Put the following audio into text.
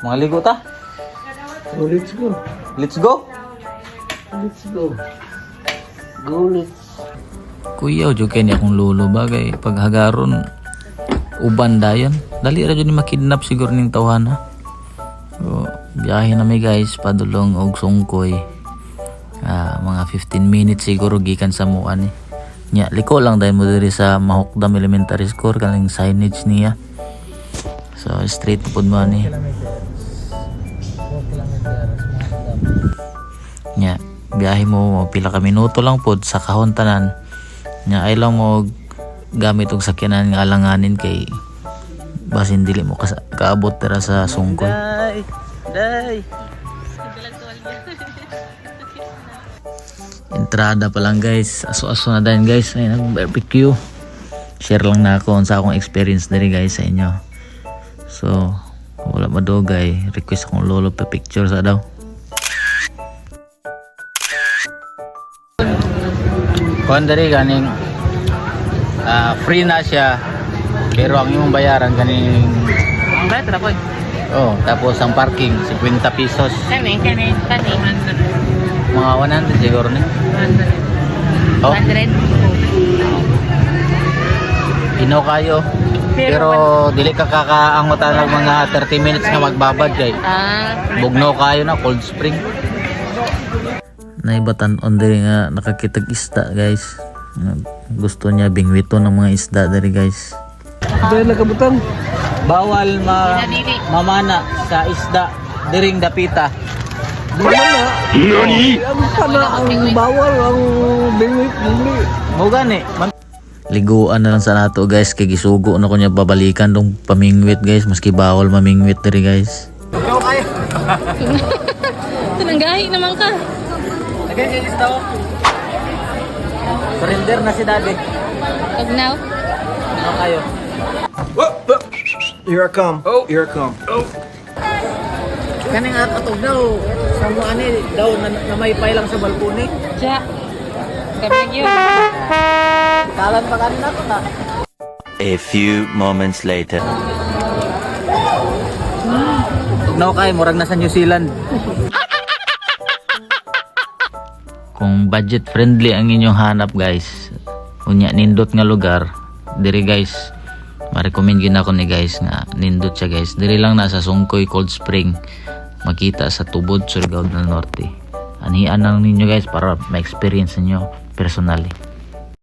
Mga ligo ta? Oh, let's go. Let's go. Let's go. Go, let's. Kuya, ojo kay ni akong lolo bagay paghagaron uban dayon. Dali ra jud ni makidnap siguro ning tawhana. So, biyahe na mi guys padulong og Sungkoy. Mga 15 minutes siguro gikan sa mua ni. Nya liko lang dahil mo diri sa Mahukdam Elementary School kaning signage niya. So straight pud mo ni. Nya biyahe mo pila ka minuto lang pud sa kahon tanan. Nya ay lang mo gamit og sakyanan nga alanganin kay basin dili mo kaabot tara sa Sungkoy. Day. Entrada pa lang guys, aso-aso na din guys, ay nag-barbecue. Share lang na ako sa akong experience diri guys sa inyo. So, wala madugay, request akong lolo pa picture sa daw. Kuan diri ganing free na siya, pero ang imong bayaran ganing ang bayad ra po. Oh, tapos ang parking 50 pesos. Kani. Mga 100 siguro ni. 100. Oh. 100. Ino kayo. Pero dili ka kakaangutan ng mga 30 minutes nga magbabad kay. Bugno kayo na cold spring. Naibatan on diri nga nakakitag isda guys. Gusto niya bingwito ng mga isda diri guys. Dahil nakabutan. Bawal mamana sa isda diring dapita. Mana? Nani? Ang pana ang bawal ang bingwit bingwit. Mo gani. Liguan na lang sa nato guys kay gisugo na ko niya babalikan dong pamingwit guys maski bawal mamingwit diri guys. Ikaw kaya. Tinanggahi naman ka. Again, this daw. Surrender na si Daddy. Pag now. Ano kayo? Here I come. Oh, here I come. Oh. Kaning atog daw. Sa mo ani daw na may pay lang sa balkone. Siya. Kabag yun. Talan pa kanina to ta. A few moments later. No kay murag na sa New Zealand. Kung budget friendly ang inyong hanap guys, unya nindot nga lugar, diri guys, ma-recommend gina ko ni guys nga nindot siya guys. Diri lang na sa Sungkoy Cold Spring, makita sa Tubod, Surigao del Norte. Anian lang ninyo guys para ma-experience niyo personally.